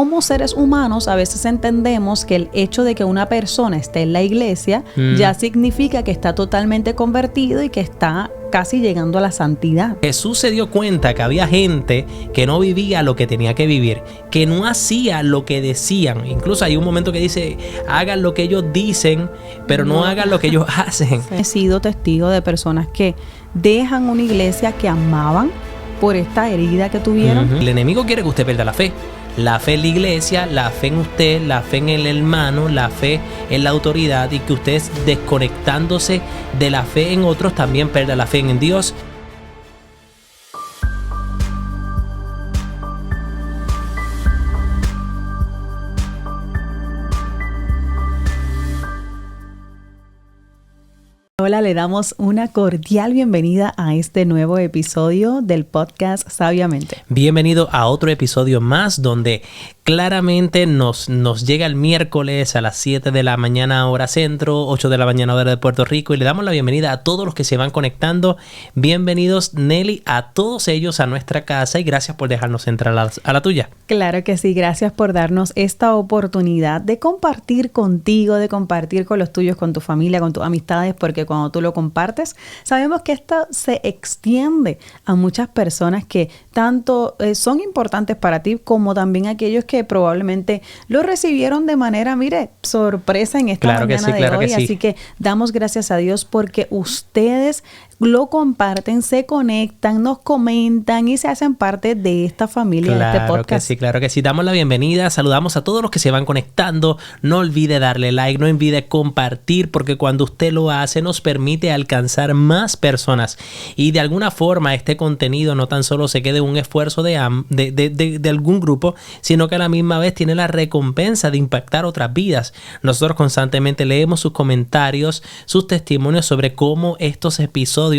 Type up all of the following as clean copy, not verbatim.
Como seres humanos a veces entendemos que el hecho de que una persona esté en la iglesia ya significa que está totalmente convertido y que está casi llegando a la santidad. Jesús se dio cuenta que había gente que no vivía lo que tenía que vivir, que no hacía lo que decían. Incluso hay un momento que dice, hagan lo que ellos dicen, pero no hagan lo que ellos hacen. He sido testigo de personas que dejan una iglesia que amaban por esta herida que tuvieron. El enemigo quiere que usted pierda la fe. La fe en la iglesia, la fe en usted, la fe en el hermano, la fe en la autoridad, y que usted, desconectándose de la fe en otros, también pierda la fe en Dios. Hola, le damos una cordial bienvenida a este nuevo episodio del podcast Sabiamente. Bienvenido a otro episodio más donde claramente nos llega el miércoles a las 7 de la mañana hora centro, 8 de la mañana hora de Puerto Rico, y le damos la bienvenida a todos los que se van conectando. Bienvenidos, Nelly, a todos ellos a nuestra casa, y gracias por dejarnos entrar a la tuya. Claro que sí, gracias por darnos esta oportunidad de compartir contigo, de compartir con los tuyos, con tu familia, con tus amistades, porque cuando tú lo compartes, sabemos que esto se extiende a muchas personas que tanto son importantes para ti, como también aquellos que probablemente lo recibieron de manera, sorpresa en esta mañana de hoy. Así que damos gracias a Dios porque ustedes lo comparten, se conectan, nos comentan y se hacen parte de esta familia, de este podcast. Claro que sí. Damos la bienvenida, saludamos a todos los que se van conectando. No olvide darle like, no olvide compartir, porque cuando usted lo hace nos permite alcanzar más personas. Y de alguna forma este contenido no tan solo se quede un esfuerzo de algún grupo, sino que a la misma vez tiene la recompensa de impactar otras vidas. Nosotros constantemente leemos sus comentarios, sus testimonios sobre cómo estos episodios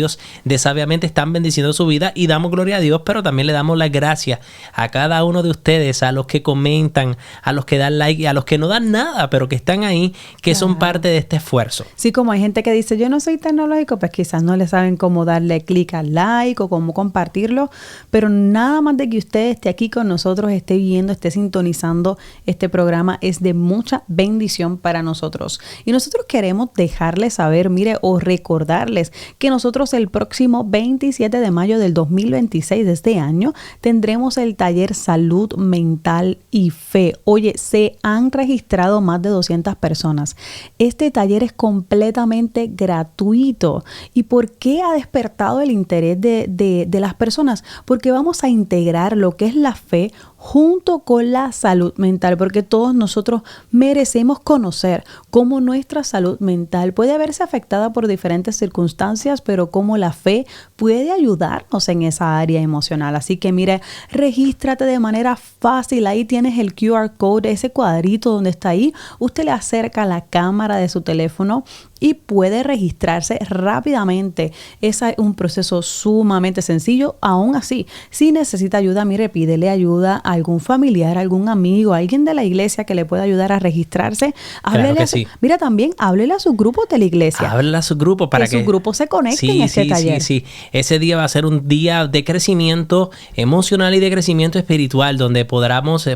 de Sabiamente están bendiciendo su vida, y damos gloria a Dios, pero también le damos las gracias a cada uno de ustedes, a los que comentan, a los que dan like y a los que no dan nada, pero que están ahí, que son parte de este esfuerzo. Sí, como hay gente que dice, yo no soy tecnológico, pues quizás no le saben cómo darle clic al like o cómo compartirlo, pero nada más de que usted esté aquí con nosotros, esté viendo, esté sintonizando este programa, es de mucha bendición para nosotros. Y nosotros queremos dejarles saber, o recordarles que nosotros el próximo 27 de mayo del 2026 de este año tendremos el taller Salud Mental y Fe. Oye, se han registrado más de 200 personas. Este taller es completamente gratuito. ¿Y por qué ha despertado el interés de las personas? Porque vamos a integrar lo que es la fe junto con la salud mental, porque todos nosotros merecemos conocer cómo nuestra salud mental puede verse afectada por diferentes circunstancias, pero cómo la fe puede ayudarnos en esa área emocional. Así que regístrate de manera fácil. Ahí tienes el QR code, ese cuadrito donde está ahí. Usted le acerca la cámara de su teléfono y puede registrarse rápidamente. Ese es un proceso sumamente sencillo. Aún así, si necesita ayuda, pídele ayuda a algún familiar, algún amigo, alguien de la iglesia que le pueda ayudar a registrarse. Háblele también háblele a sus grupos de la iglesia. Háblele a sus grupos para que sus grupos se conecten en este taller. Sí. Ese día va a ser un día de crecimiento emocional y de crecimiento espiritual, donde podemos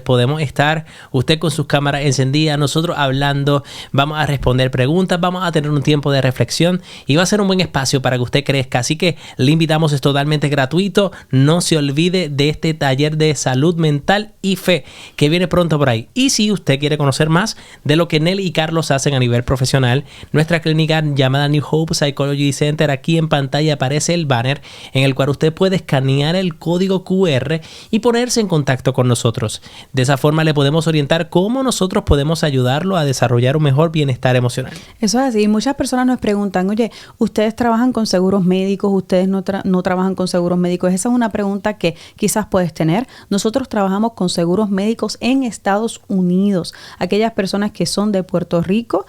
estar usted con sus cámaras encendidas, nosotros hablando, vamos a responder preguntas, vamos a tener un tiempo de reflexión y va a ser un buen espacio para que usted crezca. Así que le invitamos, es totalmente gratuito. No se olvide de este taller de salud mental y fe que viene pronto por ahí. Y si usted quiere conocer más de lo que Nelly y Carlos hacen a nivel profesional, nuestra clínica llamada New Hope Psychology Center, aquí en pantalla aparece el banner en el cual usted puede escanear el código QR y ponerse en contacto con nosotros. De esa forma le podemos orientar cómo nosotros podemos ayudarlo a desarrollar un mejor bienestar emocional. Eso es así. Muchas personas nos preguntan, oye, ¿ustedes trabajan con seguros médicos? ¿Ustedes no trabajan con seguros médicos? Esa es una pregunta que quizás puedes tener. Nosotros trabajamos con seguros médicos en Estados Unidos. Aquellas personas que son de Puerto Rico,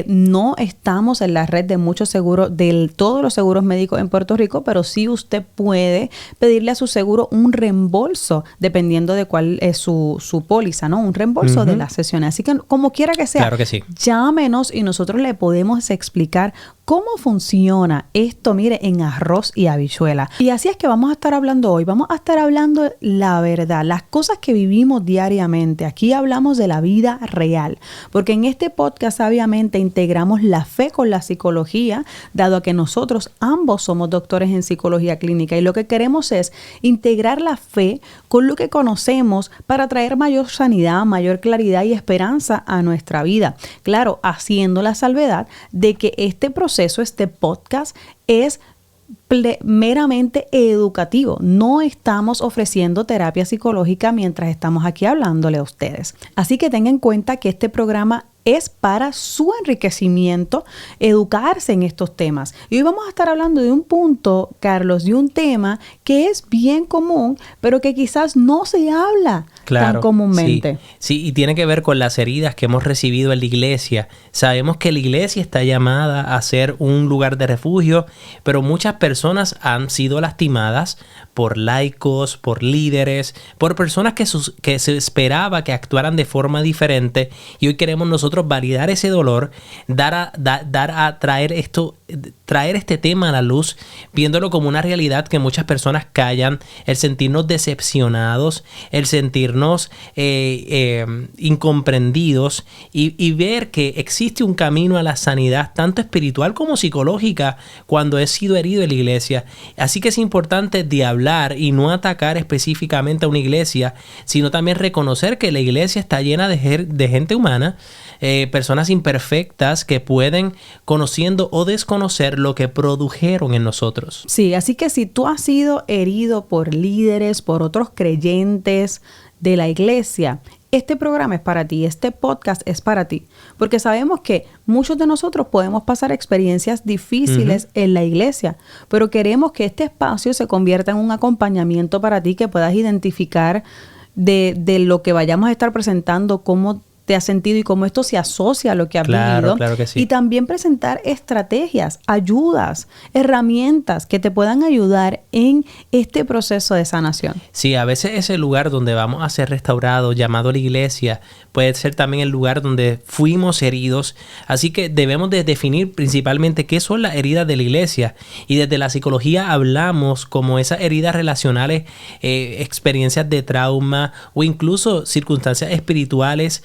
no estamos en la red de muchos seguros, de todos los seguros médicos en Puerto Rico, pero sí usted puede pedirle a su seguro un reembolso, dependiendo de cuál es su póliza, ¿no? Un reembolso de las sesiones. Así que, como quiera que sea, claro que sí, llámenos y nosotros le podemos explicar ¿Cómo funciona esto? Mire, en arroz y habichuela. Y así es que vamos a estar hablando hoy. Vamos a estar hablando la verdad, las cosas que vivimos diariamente. Aquí hablamos de la vida real, porque en este podcast obviamente integramos la fe con la psicología, dado a que nosotros ambos somos doctores en psicología clínica y lo que queremos es integrar la fe con lo que conocemos para traer mayor sanidad, mayor claridad y esperanza a nuestra vida. Claro, haciendo la salvedad de que este proceso, este podcast es meramente educativo. No estamos ofreciendo terapia psicológica mientras estamos aquí hablándole a ustedes. Así que tengan en cuenta que este programa es para su enriquecimiento, educarse en estos temas. Y hoy vamos a estar hablando de un punto, Carlos, de un tema que es bien común, pero que quizás no se habla tan comúnmente. Sí, y tiene que ver con las heridas que hemos recibido en la iglesia. Sabemos que la iglesia está llamada a ser un lugar de refugio, pero muchas personas han sido lastimadas por laicos, por líderes, por personas que se esperaba que actuaran de forma diferente, y hoy queremos nosotros validar ese dolor, traer este tema a la luz, viéndolo como una realidad que muchas personas callan, el sentirnos decepcionados, el sentirnos incomprendidos y ver que existe un camino a la sanidad, tanto espiritual como psicológica, cuando he sido herido en la iglesia. Así que es importante de hablar y no atacar específicamente a una iglesia, sino también reconocer que la iglesia está llena de gente humana, personas imperfectas que pueden, conociendo o desconocer lo que produjeron en nosotros. Sí, así que si tú has sido herido por líderes, por otros creyentes de la iglesia, este programa es para ti, este podcast es para ti, porque sabemos que muchos de nosotros podemos pasar experiencias difíciles en la iglesia, pero queremos que este espacio se convierta en un acompañamiento para ti, que puedas identificar de lo que vayamos a estar presentando, cómo te has sentido y cómo esto se asocia a lo que has vivido. Claro que sí. Y también presentar estrategias, ayudas, herramientas que te puedan ayudar en este proceso de sanación. Sí, a veces ese lugar donde vamos a ser restaurados, llamado la iglesia, puede ser también el lugar donde fuimos heridos. Así que debemos de definir principalmente qué son las heridas de la iglesia. Y desde la psicología hablamos como esas heridas relacionales, experiencias de trauma o incluso circunstancias espirituales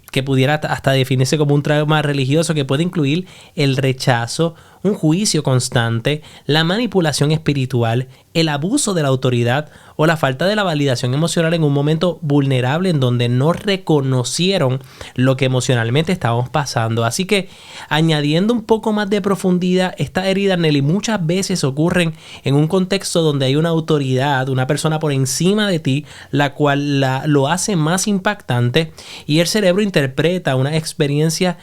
que pudiera hasta definirse como un trauma religioso, que puede incluir el rechazo, un juicio constante, la manipulación espiritual, el abuso de la autoridad o la falta de la validación emocional en un momento vulnerable en donde no reconocieron lo que emocionalmente estábamos pasando. Así que, añadiendo un poco más de profundidad, estas heridas, Nelly, muchas veces ocurren en un contexto donde hay una autoridad, una persona por encima de ti, la cual lo hace más impactante, y el cerebro interpreta una experiencia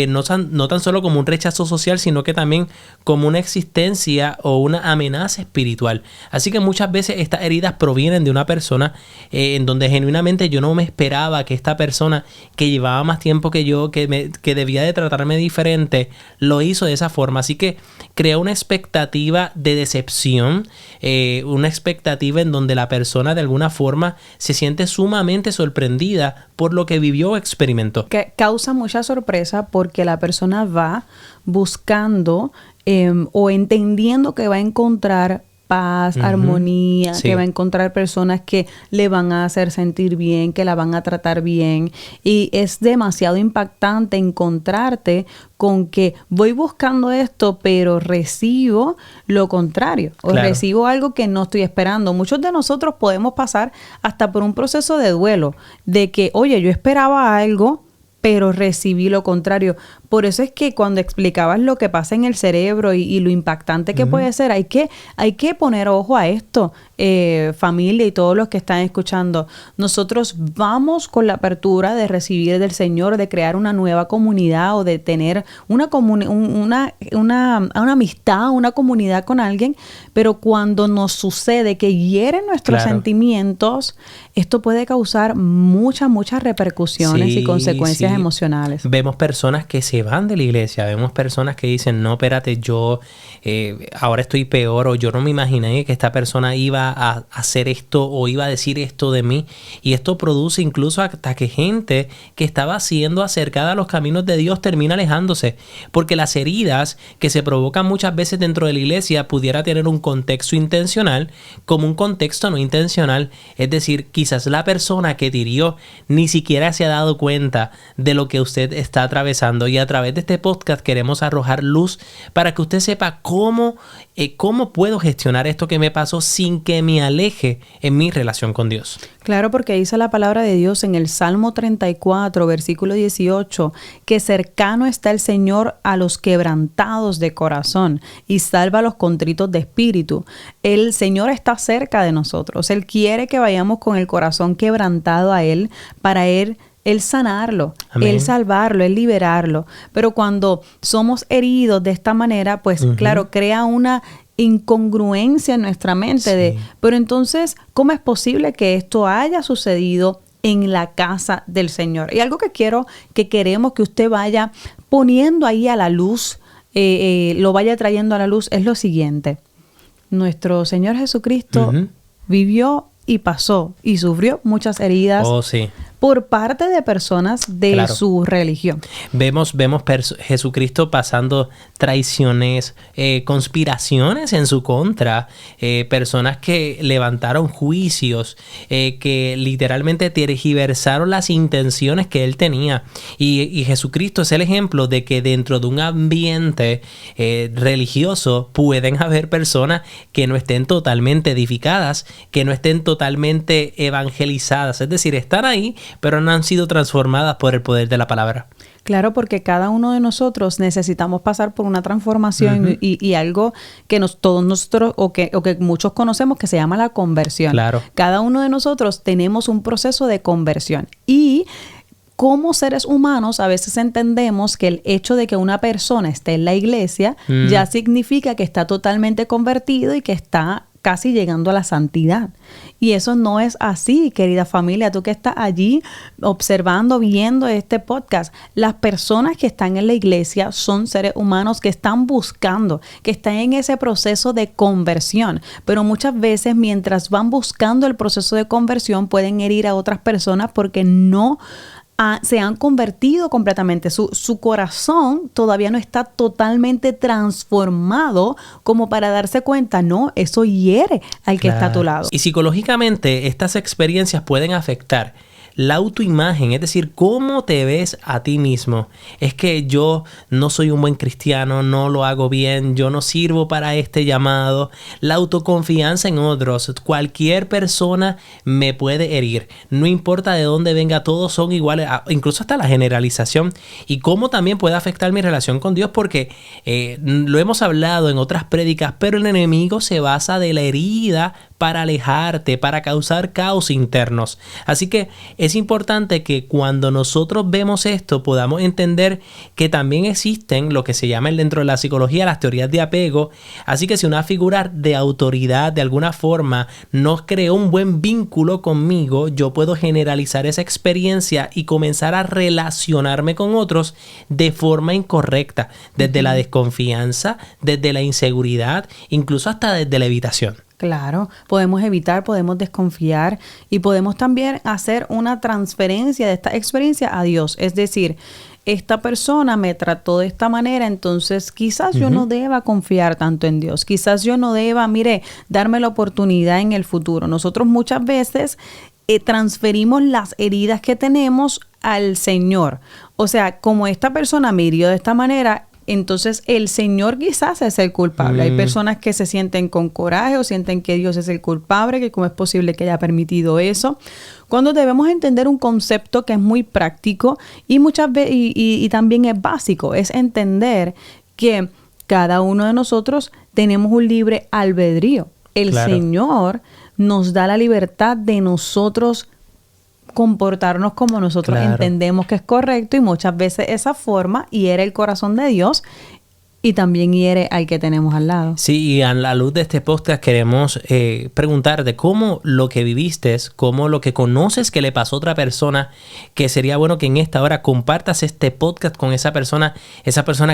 no tan solo como un rechazo social, sino que también como una existencia o una amenaza espiritual. Así que muchas veces estas heridas provienen de una persona en donde genuinamente yo no me esperaba que esta persona que llevaba más tiempo que yo, que debía de tratarme diferente, lo hizo de esa forma. Así que crea una expectativa de decepción, una expectativa en donde la persona de alguna forma se siente sumamente sorprendida por lo que vivió o experimentó. Que causa mucha sorpresa porque la persona va buscando o entendiendo que va a encontrar paz, armonía, que va a encontrar personas que le van a hacer sentir bien, que la van a tratar bien. Y es demasiado impactante encontrarte con que voy buscando esto, pero recibo lo contrario, o recibo algo que no estoy esperando. Muchos de nosotros podemos pasar hasta por un proceso de duelo, de que, oye, yo esperaba algo, pero recibí lo contrario. Por eso es que cuando explicabas lo que pasa en el cerebro y lo impactante que puede ser, hay que poner ojo a esto, familia y todos los que están escuchando. Nosotros vamos con la apertura de recibir del Señor, de crear una nueva comunidad o de tener una amistad, una comunidad con alguien, pero cuando nos sucede que hieren nuestros sentimientos, esto puede causar muchas repercusiones y consecuencias heridas emocionales. Vemos personas que se van de la iglesia, vemos personas que dicen, no, espérate, yo ahora estoy peor, o yo no me imaginé que esta persona iba a hacer esto o iba a decir esto de mí. Y esto produce incluso hasta que gente que estaba siendo acercada a los caminos de Dios termina alejándose, porque las heridas que se provocan muchas veces dentro de la iglesia pudiera tener un contexto intencional como un contexto no intencional. Es decir, quizás la persona que te hirió ni siquiera se ha dado cuenta de lo que usted está atravesando, y a través de este podcast queremos arrojar luz para que usted sepa cómo puedo gestionar esto que me pasó sin que me aleje en mi relación con Dios. Claro, porque dice la palabra de Dios en el Salmo 34, versículo 18, que cercano está el Señor a los quebrantados de corazón y salva a los contritos de espíritu. El Señor está cerca de nosotros. Él quiere que vayamos con el corazón quebrantado a Él para Él sanarlo, Amén. Él salvarlo, Él liberarlo. Pero cuando somos heridos de esta manera, pues claro, crea una incongruencia en nuestra mente pero entonces, ¿cómo es posible que esto haya sucedido en la casa del Señor? Y algo que queremos que usted vaya poniendo ahí a la luz, lo vaya trayendo a la luz, es lo siguiente. Nuestro Señor Jesucristo vivió y pasó y sufrió muchas heridas por parte de personas de su religión. Vemos Jesucristo pasando traiciones, conspiraciones en su contra, personas que levantaron juicios, que literalmente tergiversaron las intenciones que él tenía. Y Jesucristo es el ejemplo de que dentro de un ambiente religioso pueden haber personas que no estén totalmente edificadas, que no estén totalmente evangelizadas. Es decir, están ahí, pero no han sido transformadas por el poder de la palabra. Claro, porque cada uno de nosotros necesitamos pasar por una transformación y algo que todos nosotros o que muchos conocemos que se llama la conversión. Claro. Cada uno de nosotros tenemos un proceso de conversión y como seres humanos a veces entendemos que el hecho de que una persona esté en la iglesia ya significa que está totalmente convertido y que está casi llegando a la santidad. Y eso no es así, querida familia. Tú que estás allí observando, viendo este podcast, las personas que están en la iglesia son seres humanos que están buscando, que están en ese proceso de conversión. Pero muchas veces mientras van buscando el proceso de conversión pueden herir a otras personas porque no se han convertido completamente. Su corazón todavía no está totalmente transformado como para darse cuenta, no, eso hiere al que está a tu lado. Y psicológicamente estas experiencias pueden afectar la autoimagen, es decir, cómo te ves a ti mismo. Es que yo no soy un buen cristiano, no lo hago bien, yo no sirvo para este llamado. La autoconfianza en otros, cualquier persona me puede herir. No importa de dónde venga, todos son iguales, incluso hasta la generalización. Y cómo también puede afectar mi relación con Dios, porque lo hemos hablado en otras prédicas, pero el enemigo se basa de la herida para alejarte, para causar caos internos. Así que es importante que cuando nosotros vemos esto podamos entender que también existen lo que se llama dentro de la psicología las teorías de apego. Así que si una figura de autoridad de alguna forma no creó un buen vínculo conmigo, yo puedo generalizar esa experiencia y comenzar a relacionarme con otros de forma incorrecta, desde la desconfianza, desde la inseguridad, incluso hasta desde la evitación. Claro, podemos evitar, podemos desconfiar y podemos también hacer una transferencia de esta experiencia a Dios. Es decir, esta persona me trató de esta manera, entonces quizás yo no deba confiar tanto en Dios. Quizás yo no deba, darme la oportunidad en el futuro. Nosotros muchas veces transferimos las heridas que tenemos al Señor. O sea, como esta persona me hirió de esta manera, entonces el Señor quizás es el culpable. Hay personas que se sienten con coraje o sienten que Dios es el culpable, que cómo es posible que haya permitido eso. Cuando debemos entender un concepto que es muy práctico y muchas veces y también es básico, es entender que cada uno de nosotros tenemos un libre albedrío. El Señor nos da la libertad de nosotros comportarnos como nosotros entendemos que es correcto y muchas veces esa forma hiere el corazón de Dios Y también hiere al que tenemos al lado. Sí, y a la luz de este podcast queremos preguntarte cómo lo que viviste, cómo lo que conoces que le pasó a otra persona, que sería bueno que en esta hora compartas este podcast con esa persona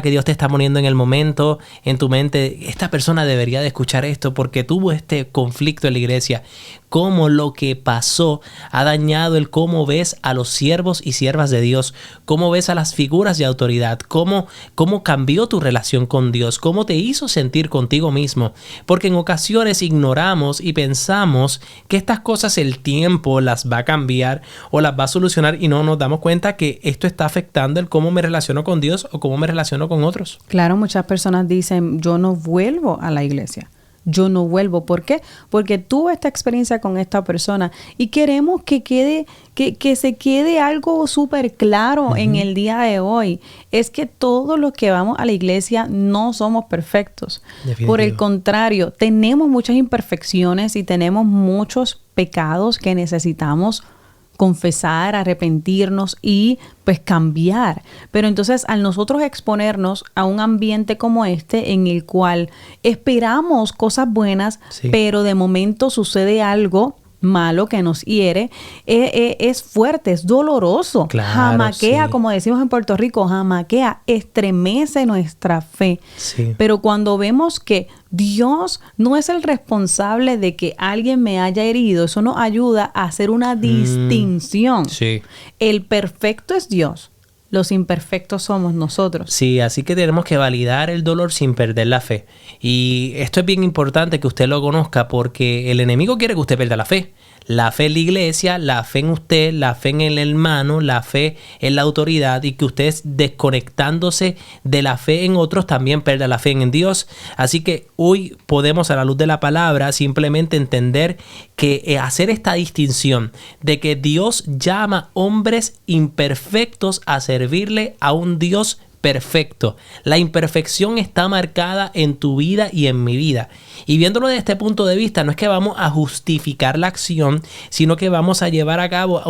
que Dios te está poniendo en el momento, en tu mente. Esta persona debería de escuchar esto porque tuvo este conflicto en la iglesia. Cómo lo que pasó ha dañado el cómo ves a los siervos y siervas de Dios, cómo ves a las figuras de autoridad, cómo cambió tu relación con Dios, cómo te hizo sentir contigo mismo, porque en ocasiones ignoramos y pensamos que estas cosas el tiempo las va a cambiar o las va a solucionar y no nos damos cuenta que esto está afectando el cómo me relaciono con Dios o cómo me relaciono con otros. Claro, muchas personas dicen, yo no vuelvo a la iglesia. Yo no vuelvo. ¿Por qué? Porque tuve esta experiencia con esta persona y queremos que se quede algo súper claro en el día de hoy. Es que todos los que vamos a la iglesia no somos perfectos. Definitivo. Por el contrario, tenemos muchas imperfecciones y tenemos muchos pecados que necesitamos confesar, arrepentirnos y pues cambiar. Pero entonces al nosotros exponernos a un ambiente como este en el cual esperamos cosas buenas, sí, pero de momento sucede algo malo que nos hiere, es fuerte, es doloroso, claro, jamaquea, sí, como decimos en Puerto Rico, jamaquea, estremece nuestra fe. Sí. Pero cuando vemos que Dios no es el responsable de que alguien me haya herido, eso nos ayuda a hacer una distinción. Sí. El perfecto es Dios. Los imperfectos somos nosotros. Sí, así que tenemos que validar el dolor sin perder la fe. Y esto es bien importante que usted lo conozca porque el enemigo quiere que usted pierda la fe. La fe en la iglesia, la fe en usted, la fe en el hermano, la fe en la autoridad y que usted desconectándose de la fe en otros también pierda la fe en Dios. Así que hoy podemos a la luz de la palabra simplemente entender que hacer esta distinción de que Dios llama hombres imperfectos a servirle a un Dios perfecto. La imperfección está marcada en tu vida y en mi vida. Y viéndolo desde este punto de vista, no es que vamos a justificar la acción, sino que vamos a llevar a cabo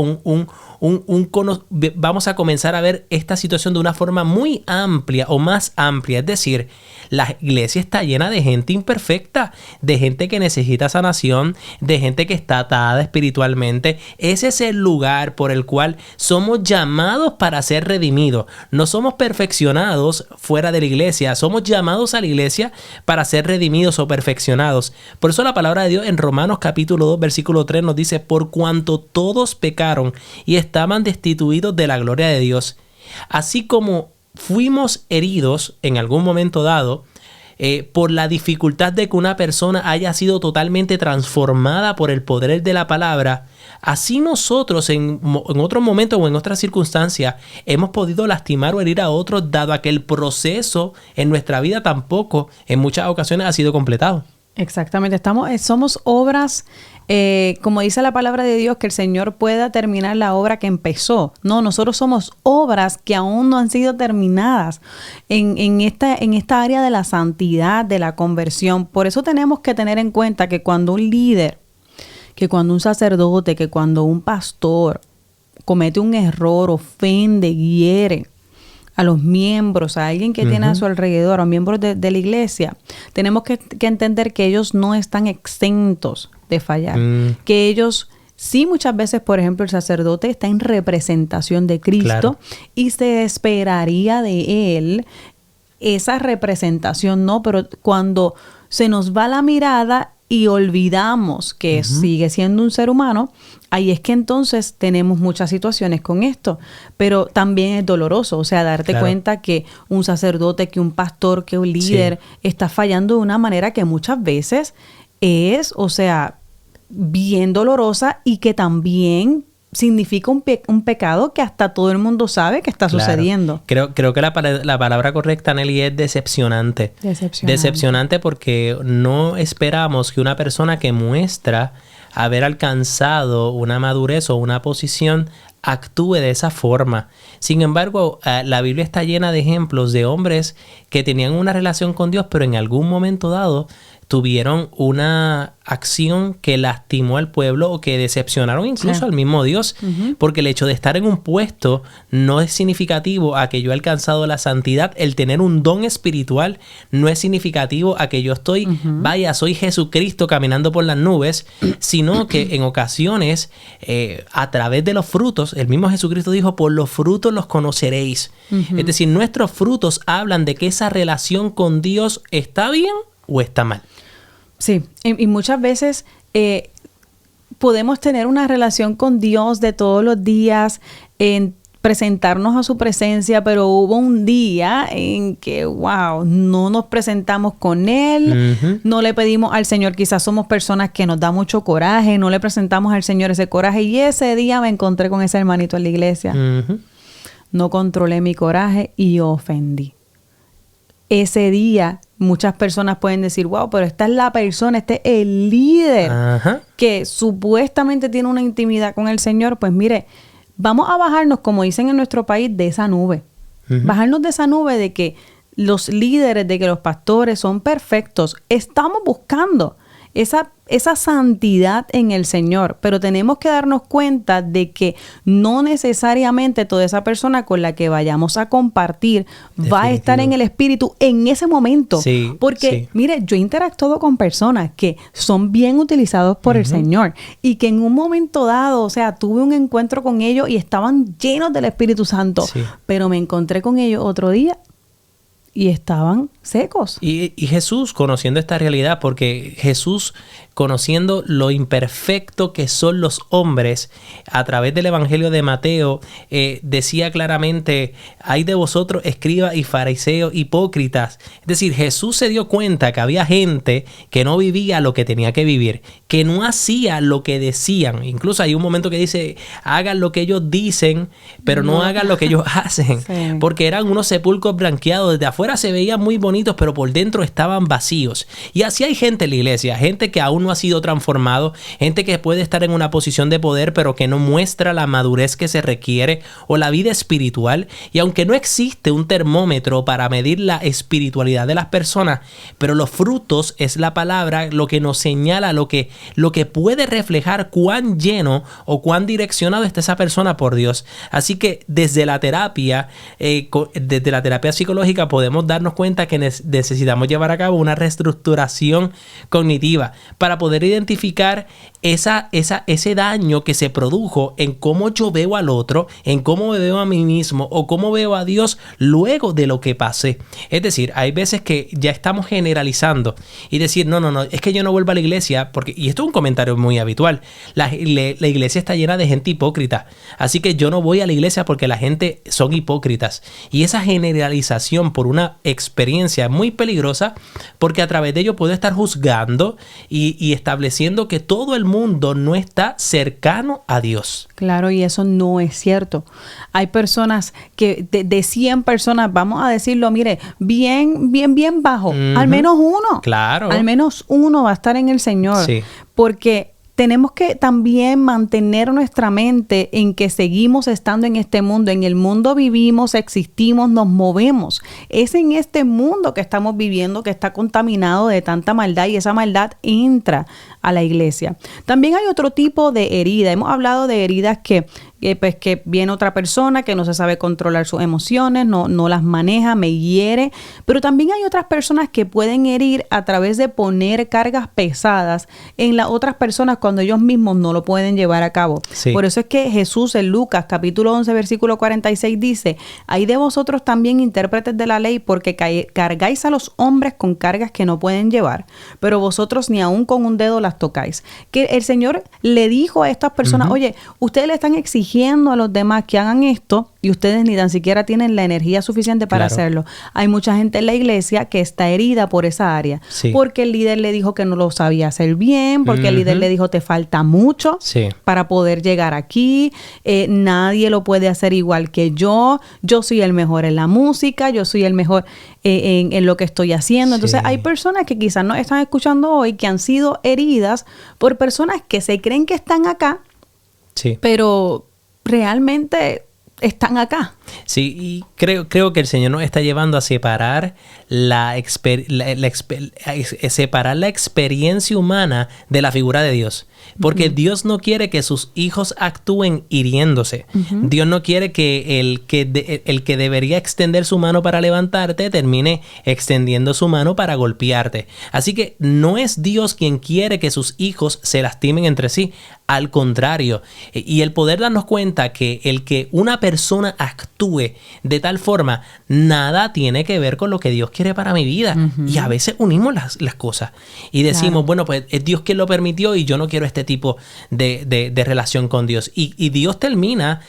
vamos a comenzar a ver esta situación de una forma muy amplia o más amplia. Es decir, la iglesia está llena de gente imperfecta, de gente que necesita sanación, de gente que está atada espiritualmente. Ese es el lugar por el cual somos llamados para ser redimidos. No somos perfeccionados fuera de la iglesia, somos llamados a la iglesia para ser redimidos o perfeccionados. Por eso la palabra de Dios en Romanos capítulo 2 versículo 3 nos dice: por cuanto todos pecaron y estaban destituidos de la gloria de Dios, así como fuimos heridos en algún momento dado por la dificultad de que una persona haya sido totalmente transformada por el poder de la palabra, así nosotros en otros momentos o en otras circunstancias hemos podido lastimar o herir a otros, dado a que el proceso en nuestra vida tampoco en muchas ocasiones ha sido completado. Exactamente, somos obras, como dice la palabra de Dios, que el Señor pueda terminar la obra que empezó. No, nosotros somos obras que aún no han sido terminadas en esta área de la santidad, de la conversión. Por eso tenemos que tener en cuenta que cuando un líder, que cuando un sacerdote, que cuando un pastor comete un error, ofende, hiere a los miembros, a alguien que tiene a su alrededor, a miembros de la iglesia, tenemos que entender que ellos no están exentos de fallar. Que ellos, sí, muchas veces, por ejemplo, el sacerdote está en representación de Cristo, claro, y se esperaría de él esa representación, ¿no? Pero cuando se nos va la mirada y olvidamos que sigue siendo un ser humano, ahí es que entonces tenemos muchas situaciones con esto, pero también es doloroso, o sea, darte cuenta que un sacerdote, que un pastor, que un líder está fallando de una manera que muchas veces es, o sea, bien dolorosa y que también significa un pecado que hasta todo el mundo sabe que está sucediendo. Creo que la palabra correcta, Nelly, es decepcionante. Decepcionante porque no esperamos que una persona que muestra haber alcanzado una madurez o una posición actúe de esa forma. Sin embargo, la Biblia está llena de ejemplos de hombres que tenían una relación con Dios, pero en algún momento dado tuvieron una acción que lastimó al pueblo o que decepcionaron incluso al mismo Dios, porque el hecho de estar en un puesto no es significativo a que yo he alcanzado la santidad. El tener un don espiritual no es significativo a que yo estoy, vaya, soy Jesucristo caminando por las nubes, sino que en ocasiones, a través de los frutos, el mismo Jesucristo dijo, por los frutos los conoceréis. Es decir, nuestros frutos hablan de que esa relación con Dios está bien o está mal. Sí, y muchas veces podemos tener una relación con Dios de todos los días, en presentarnos a su presencia, pero hubo un día en que, wow, no nos presentamos con Él, no le pedimos al Señor, quizás somos personas que nos da mucho coraje, no le presentamos al Señor ese coraje, y ese día me encontré con ese hermanito en la iglesia. No controlé mi coraje y ofendí. Ese día muchas personas pueden decir, wow, pero esta es la persona, este es el líder que supuestamente tiene una intimidad con el Señor. Pues mire, vamos a bajarnos, como dicen en nuestro país, de esa nube. Bajarnos de esa nube de que los líderes, de que los pastores son perfectos. Estamos buscando esa santidad en el Señor, pero tenemos que darnos cuenta de que no necesariamente toda esa persona con la que vayamos a compartir va a estar en el espíritu en ese momento. Porque, mire, yo he interactuado con personas que son bien utilizados por el Señor y que en un momento dado, o sea, tuve un encuentro con ellos y estaban llenos del Espíritu Santo, pero me encontré con ellos otro día y estaban secos. Y Jesús, conociendo esta realidad, porque Jesús, conociendo lo imperfecto que son los hombres, a través del Evangelio de Mateo, decía claramente, hay de vosotros escribas y fariseos hipócritas. Es decir, Jesús se dio cuenta que había gente que no vivía lo que tenía que vivir, que no hacía lo que decían. Incluso hay un momento que dice, hagan lo que ellos dicen, pero no hagan lo que ellos hacen. Porque eran unos sepulcros blanqueados. Desde afuera se veían muy bonitos, pero por dentro estaban vacíos. Y así hay gente en la iglesia, gente que aún no ha sido transformado, gente que puede estar en una posición de poder, pero que no muestra la madurez que se requiere o la vida espiritual. Y aunque no existe un termómetro para medir la espiritualidad de las personas, pero los frutos es la palabra, lo que nos señala, lo que puede reflejar cuán lleno o cuán direccionado está esa persona por Dios. Así que desde la terapia psicológica podemos darnos cuenta que necesitamos llevar a cabo una reestructuración cognitiva para poder identificar ese daño que se produjo en cómo yo veo al otro, en cómo me veo a mí mismo o cómo veo a Dios luego de lo que pasé. Es decir, hay veces que ya estamos generalizando y decir, no, es que yo no vuelvo a la iglesia porque, y esto es un comentario muy habitual, la iglesia está llena de gente hipócrita, así que yo no voy a la iglesia porque la gente son hipócritas. Y esa generalización por una experiencia es muy peligrosa, porque a través de ello puedo estar juzgando y estableciendo que todo el mundo no está cercano a Dios. Claro, y eso no es cierto. Hay personas que de 100 personas, vamos a decirlo, mire, bien bajo, al menos uno. Claro. Al menos uno va a estar en el Señor. Sí. Porque tenemos que también mantener nuestra mente en que seguimos estando en este mundo. En el mundo vivimos, existimos, nos movemos. Es en este mundo que estamos viviendo que está contaminado de tanta maldad, y esa maldad entra a la iglesia. También hay otro tipo de herida. Hemos hablado de heridas que viene otra persona que no se sabe controlar sus emociones, no las maneja, me hiere. Pero también hay otras personas que pueden herir a través de poner cargas pesadas en las otras personas cuando ellos mismos no lo pueden llevar a cabo. Sí. Por eso es que Jesús en Lucas capítulo 11 versículo 46 dice, hay de vosotros también intérpretes de la ley, porque cargáis a los hombres con cargas que no pueden llevar, pero vosotros ni aún con un dedo las tocáis. Que el Señor le dijo a estas personas, oye, ustedes le están exigiendo a los demás que hagan esto y ustedes ni tan siquiera tienen la energía suficiente para hacerlo. Hay mucha gente en la iglesia que está herida por esa área, porque el líder le dijo que no lo sabía hacer bien, porque el líder le dijo te falta mucho para poder llegar aquí, nadie lo puede hacer igual que yo soy el mejor en la música, yo soy el mejor en lo que estoy haciendo. Entonces hay personas que quizás nos están escuchando hoy que han sido heridas por personas que se creen que están acá, pero realmente están acá. Sí, y creo que el Señor nos está llevando a separar separar la experiencia humana de la figura de Dios. Porque Dios no quiere que sus hijos actúen hiriéndose. Dios no quiere que el que debería extender su mano para levantarte termine extendiendo su mano para golpearte. Así que no es Dios quien quiere que sus hijos se lastimen entre sí. Al contrario, y el poder darnos cuenta que el que una persona actúe de tal forma, nada tiene que ver con lo que Dios quiere para mi vida. Y a veces unimos las cosas y decimos, bueno, pues es Dios quien lo permitió y yo no quiero este tipo de relación con Dios. Y Dios termina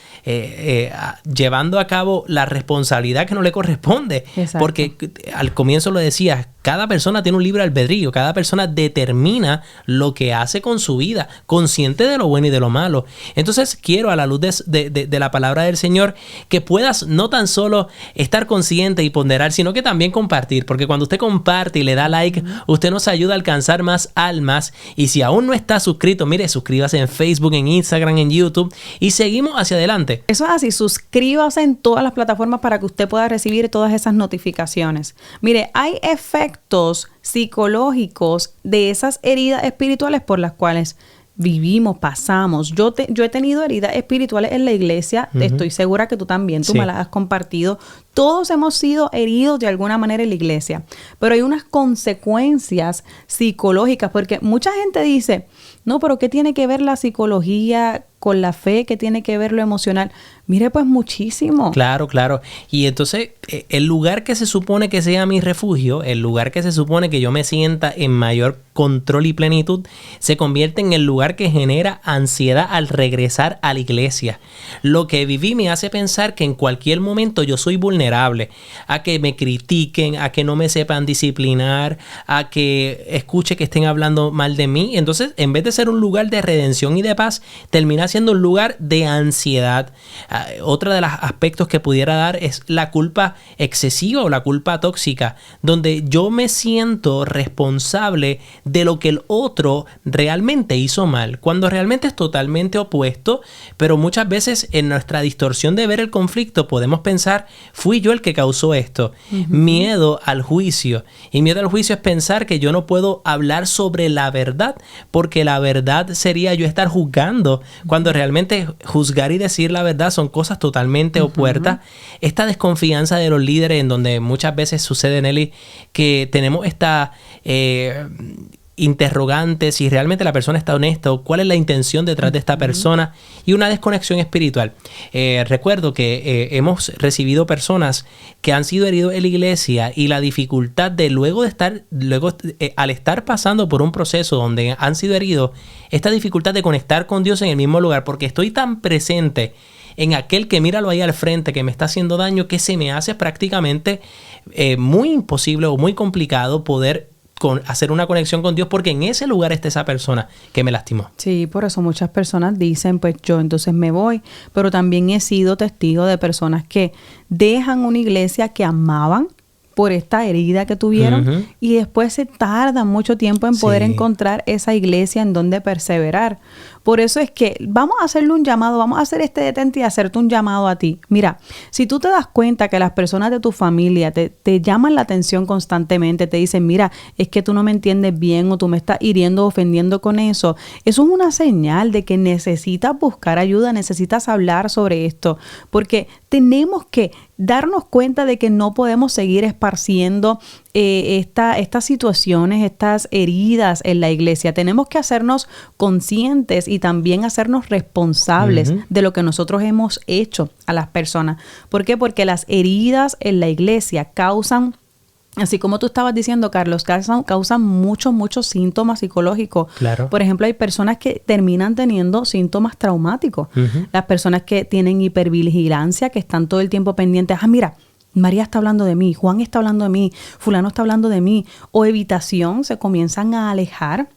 llevando a cabo la responsabilidad que no le corresponde. Exacto. Porque al comienzo lo decía, cada persona tiene un libre albedrío, cada persona determina lo que hace con su vida, consciente de lo bueno y de lo malo. Entonces quiero, a la luz de la palabra del Señor, que puedas no tan solo estar consciente y ponderar, sino que también compartir, porque cuando usted comparte y le da like, usted nos ayuda a alcanzar más almas. Y si aún no está suscrito, mire, suscríbase en Facebook, en Instagram, en YouTube, y seguimos hacia adelante. Eso es así, suscríbase en todas las plataformas para que usted pueda recibir todas esas notificaciones. Mire, hay efectos psicológicos de esas heridas espirituales por las cuales vivimos, pasamos. Yo he tenido heridas espirituales en la iglesia, estoy segura que tú también, tú me las has compartido. Todos hemos sido heridos de alguna manera en la iglesia, pero hay unas consecuencias psicológicas, porque mucha gente dice, no, pero ¿qué tiene que ver la psicología con la fe? ¿Qué tiene que ver lo emocional? Mire, pues muchísimo. Claro, claro. Y entonces, el lugar que se supone que sea mi refugio, el lugar que se supone que yo me sienta en mayor control y plenitud, se convierte en el lugar que genera ansiedad al regresar a la iglesia. Lo que viví me hace pensar que en cualquier momento yo soy vulnerable a que me critiquen, a que no me sepan disciplinar, a que escuche que estén hablando mal de mí. Entonces, en vez de ser un lugar de redención y de paz, termina siendo un lugar de ansiedad. Otra de los aspectos que pudiera dar es la culpa excesiva o la culpa tóxica, donde yo me siento responsable de lo que el otro realmente hizo mal, cuando realmente es totalmente opuesto, pero muchas veces en nuestra distorsión de ver el conflicto podemos pensar, fui yo el que causó esto. Miedo al juicio. Y miedo al juicio es pensar que yo no puedo hablar sobre la verdad, porque la verdad sería yo estar juzgando, cuando realmente juzgar y decir la verdad son cosas totalmente opuestas. Esta desconfianza de los líderes, en donde muchas veces sucede, Nelly, que tenemos esta interrogantes si realmente la persona está honesta o cuál es la intención detrás de esta persona, y una desconexión espiritual. Recuerdo que hemos recibido personas que han sido heridos en la iglesia, y la dificultad de al estar pasando por un proceso donde han sido heridos, esta dificultad de conectar con Dios en el mismo lugar, porque estoy tan presente en aquel que míralo ahí al frente que me está haciendo daño, que se me hace prácticamente muy imposible o muy complicado poder hacer una conexión con Dios, porque en ese lugar está esa persona que me lastimó. Sí, por eso muchas personas dicen, pues yo entonces me voy, pero también he sido testigo de personas que dejan una iglesia que amaban por esta herida que tuvieron, y después se tardan mucho tiempo en poder encontrar esa iglesia en donde perseverar. Por eso es que vamos a hacerle un llamado, vamos a hacer este detente y hacerte un llamado a ti. Mira, si tú te das cuenta que las personas de tu familia te llaman la atención constantemente, te dicen, mira, es que tú no me entiendes bien o tú me estás hiriendo o ofendiendo con eso es una señal de que necesitas buscar ayuda, necesitas hablar sobre esto, porque tenemos que darnos cuenta de que no podemos seguir esparciendo estas situaciones, estas heridas en la iglesia. Tenemos que hacernos conscientes y también hacernos responsables de lo que nosotros hemos hecho a las personas. ¿Por qué? Porque las heridas en la iglesia causan, así como tú estabas diciendo, Carlos, causan muchos síntomas psicológicos. Claro. Por ejemplo, hay personas que terminan teniendo síntomas traumáticos. Las personas que tienen hipervigilancia, que están todo el tiempo pendientes. Mira, María está hablando de mí, Juan está hablando de mí, fulano está hablando de mí. O evitación, se comienzan a alejar.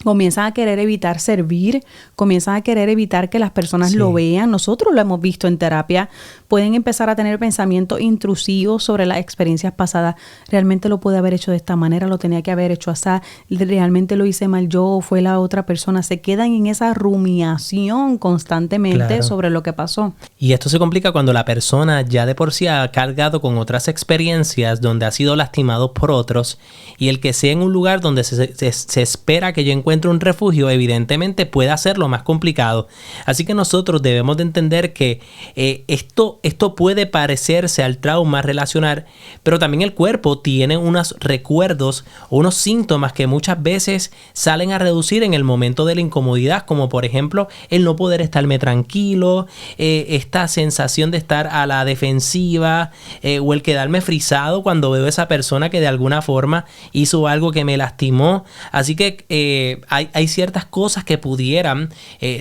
Comienzan a querer evitar servir, comienzan a querer evitar que las personas lo vean. Nosotros lo hemos visto en terapia. Pueden empezar a tener pensamientos intrusivos sobre las experiencias pasadas. Realmente lo pude haber hecho de esta manera, lo tenía que haber hecho así. Realmente lo hice mal yo o fue la otra persona. Se quedan en esa rumiación constantemente sobre lo que pasó. Y esto se complica cuando la persona ya de por sí ha cargado con otras experiencias donde ha sido lastimado por otros, y el que sea en un lugar donde se espera que yo encuentre un refugio, evidentemente puede hacerlo más complicado. Así que nosotros debemos de entender que esto puede parecerse al trauma relacional, pero también el cuerpo tiene unos recuerdos o unos síntomas que muchas veces salen a reducir en el momento de la incomodidad, como por ejemplo el no poder estarme tranquilo, esta sensación de estar a la defensiva, o el quedarme frisado cuando veo a esa persona que de alguna forma hizo algo que me lastimó. Así que hay ciertas cosas que pudieran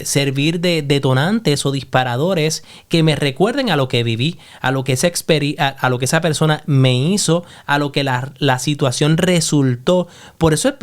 servir de detonantes o disparadores que me recuerden a lo que viví, a lo que esa persona me hizo, a lo que la situación resultó. Por eso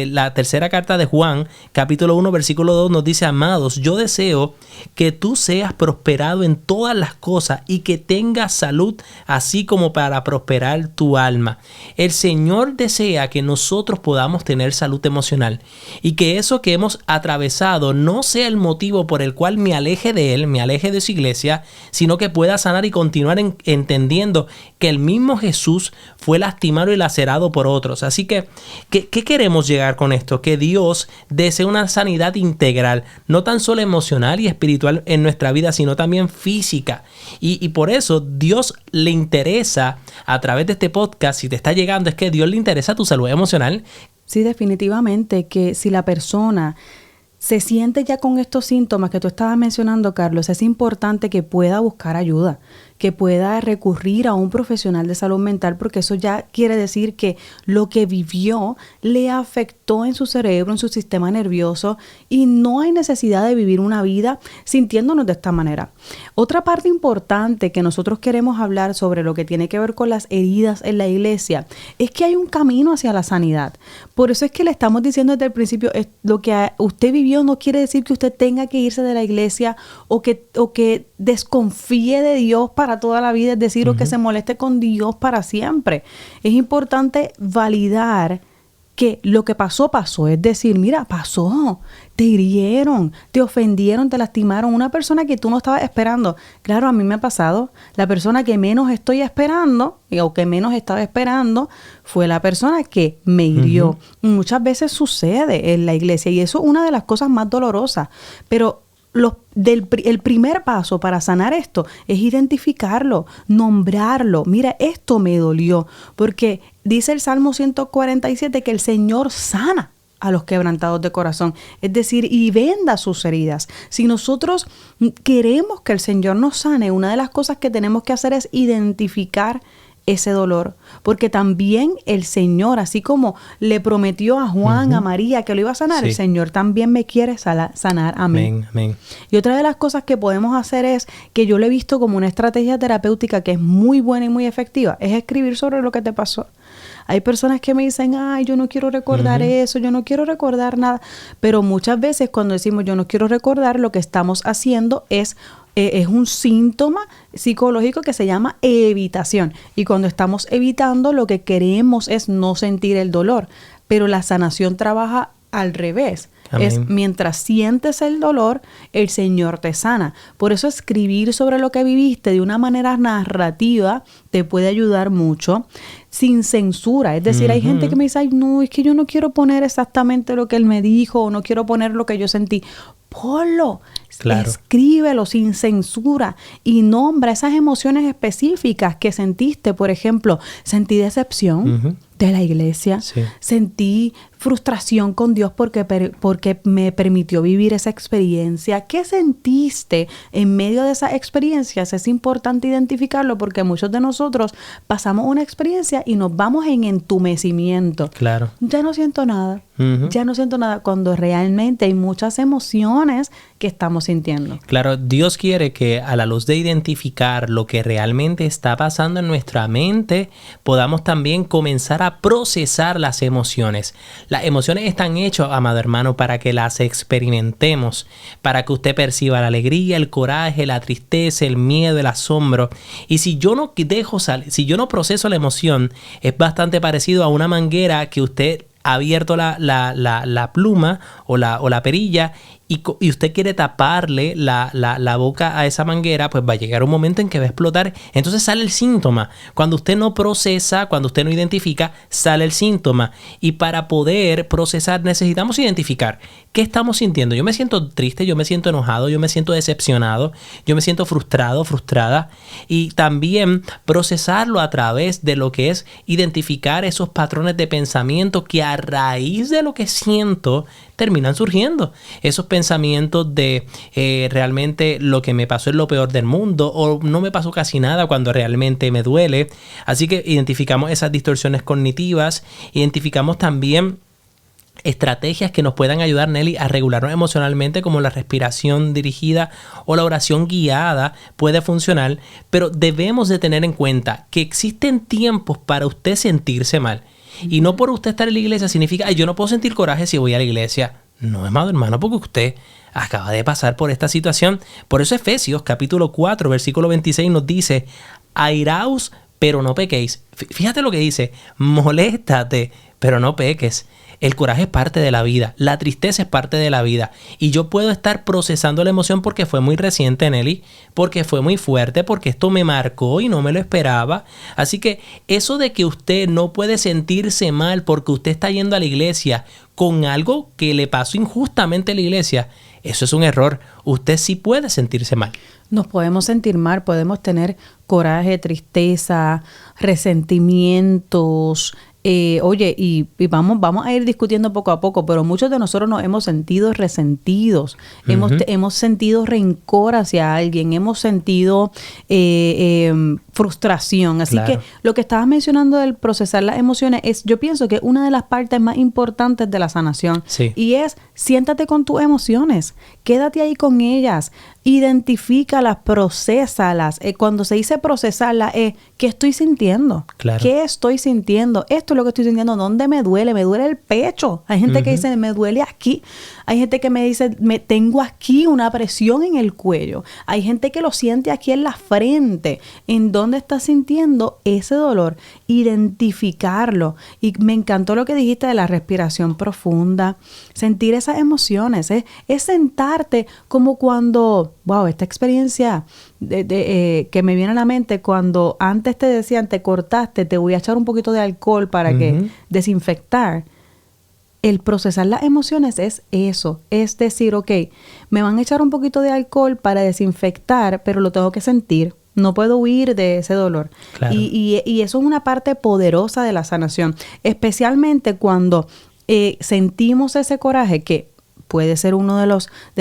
la tercera carta de Juan, capítulo 1, versículo 2, nos dice: amados, yo deseo que tú seas prosperado en todas las cosas y que tengas salud, así como para prosperar tu alma. El Señor desea que nosotros podamos tener salud emocional y que eso que hemos atravesado no sea el motivo por el cual me aleje de Él, me aleje de su iglesia, sino que pueda sanar y continuar entendiendo que el mismo Jesús fue lastimado y lacerado por otros. Así que, ¿qué queremos llegar con esto? Que Dios desea una sanidad integral, no tan solo emocional y espiritual en nuestra vida, sino también física. Y por eso Dios le interesa, a través de este podcast, si te está llegando, es que Dios le interesa tu salud emocional. Sí, definitivamente que si la persona se siente ya con estos síntomas que tú estabas mencionando, Carlos, es importante que pueda buscar ayuda, que pueda recurrir a un profesional de salud mental, porque eso ya quiere decir que lo que vivió le afectó en su cerebro, en su sistema nervioso, y no hay necesidad de vivir una vida sintiéndonos de esta manera. Otra parte importante que nosotros queremos hablar sobre lo que tiene que ver con las heridas en la iglesia es que hay un camino hacia la sanidad. Por eso es que le estamos diciendo desde el principio, lo que usted vivió no quiere decir que usted tenga que irse de la iglesia o que desconfíe de Dios para toda la vida, es decir, o que se moleste con Dios para siempre. Es importante validar que lo que pasó, es decir, mira, pasó, te hirieron, te ofendieron, te lastimaron, una persona que tú no estabas esperando. Claro, a mí me ha pasado, la persona que menos estoy esperando, o que menos estaba esperando, fue la persona que me hirió. Muchas veces sucede en la iglesia y eso es una de las cosas más dolorosas, pero el primer paso para sanar esto es identificarlo, nombrarlo. Mira, esto me dolió, porque dice el Salmo 147 que el Señor sana a los quebrantados de corazón, es decir, y venda sus heridas. Si nosotros queremos que el Señor nos sane, una de las cosas que tenemos que hacer es identificar ese dolor, porque también el Señor, así como le prometió a Juan, a María que lo iba a sanar, el Señor también me quiere sanar a mí. Amén. Y otra de las cosas que podemos hacer es, que yo lo he visto como una estrategia terapéutica que es muy buena y muy efectiva, es escribir sobre lo que te pasó. Hay personas que me dicen, ay, yo no quiero recordar eso, yo no quiero recordar nada, pero muchas veces cuando decimos yo no quiero recordar, lo que estamos haciendo es un síntoma psicológico que se llama evitación. Y cuando estamos evitando, lo que queremos es no sentir el dolor. Pero la sanación trabaja al revés. Amén. Es mientras sientes el dolor, el Señor te sana. Por eso escribir sobre lo que viviste de una manera narrativa te puede ayudar mucho, sin censura. Es decir, hay gente que me dice, ay, no, es que yo no quiero poner exactamente lo que él me dijo, o no quiero poner lo que yo sentí. Ponlo. Claro. Escríbelo sin censura y nombra esas emociones específicas que sentiste. Por ejemplo, sentí decepción de la iglesia, sentí frustración con Dios porque me permitió vivir esa experiencia. ¿Qué sentiste en medio de esas experiencias? Es importante identificarlo porque muchos de nosotros pasamos una experiencia y nos vamos en entumecimiento. Claro. Ya no siento nada. Ya no siento nada, cuando realmente hay muchas emociones que estamos sintiendo. Claro, Dios quiere que a la luz de identificar lo que realmente está pasando en nuestra mente, podamos también comenzar a procesar las emociones. Las emociones están hechas, amado hermano, para que las experimentemos, para que usted perciba la alegría, el coraje, la tristeza, el miedo, el asombro. Y si yo no si yo no proceso la emoción, es bastante parecido a una manguera que usted ha abierto la pluma o la perilla y usted quiere taparle la boca a esa manguera, pues va a llegar un momento en que va a explotar. Entonces sale el síntoma. Cuando usted no procesa, cuando usted no identifica, sale el síntoma. Y para poder procesar necesitamos identificar qué estamos sintiendo. Yo me siento triste, yo me siento enojado, yo me siento decepcionado, yo me siento frustrado, frustrada. Y también procesarlo a través de lo que es identificar esos patrones de pensamiento que a raíz de lo que siento terminan surgiendo. Esos pensamientos de realmente lo que me pasó es lo peor del mundo o no me pasó casi nada cuando realmente me duele. Así que identificamos esas distorsiones cognitivas, identificamos también estrategias que nos puedan ayudar, Nelly, a regularnos emocionalmente, como la respiración dirigida o la oración guiada puede funcionar, pero debemos de tener en cuenta que existen tiempos para usted sentirse mal. Y no por usted estar en la iglesia significa, ay, yo no puedo sentir coraje si voy a la iglesia. No, amado hermano, porque usted acaba de pasar por esta situación. Por eso Efesios capítulo 4, versículo 26 nos dice, airaos, pero no pequéis. Fíjate lo que dice, moléstate, pero no peques. El coraje es parte de la vida, la tristeza es parte de la vida y yo puedo estar procesando la emoción porque fue muy reciente, Nelly, porque fue muy fuerte, porque esto me marcó y no me lo esperaba. Así que eso de que usted no puede sentirse mal porque usted está yendo a la iglesia con algo que le pasó injustamente a la iglesia, eso es un error. Usted sí puede sentirse mal. Nos podemos sentir mal, podemos tener coraje, tristeza, resentimientos. Y vamos a ir discutiendo poco a poco, pero muchos de nosotros nos hemos sentido resentidos, hemos sentido rencor hacia alguien, hemos sentido frustración. Así que lo que estabas mencionando del procesar las emociones yo pienso que una de las partes más importantes de la sanación. Sí. Y es, siéntate con tus emociones, quédate ahí con ellas, identifícalas, procesalas. Cuando se dice procesarlas ¿qué estoy sintiendo? Claro. ¿Qué estoy sintiendo? Esto es lo que estoy sintiendo. ¿Dónde me duele? Me duele el pecho. Hay gente que dice, me duele aquí. Hay gente que me dice, tengo aquí una presión en el cuello. Hay gente que lo siente aquí en la frente. ¿En dónde estás sintiendo ese dolor? Identificarlo. Y me encantó lo que dijiste de la respiración profunda. Sentir esas emociones. Es sentarte como cuando, wow, esta experiencia que me viene a la mente cuando antes te decían, te cortaste, te voy a echar un poquito de alcohol para que desinfectar. El procesar las emociones es eso, es decir, ok, me van a echar un poquito de alcohol para desinfectar, pero lo tengo que sentir, no puedo huir de ese dolor. Claro. Y eso es una parte poderosa de la sanación, especialmente cuando sentimos ese coraje, que puede ser uno de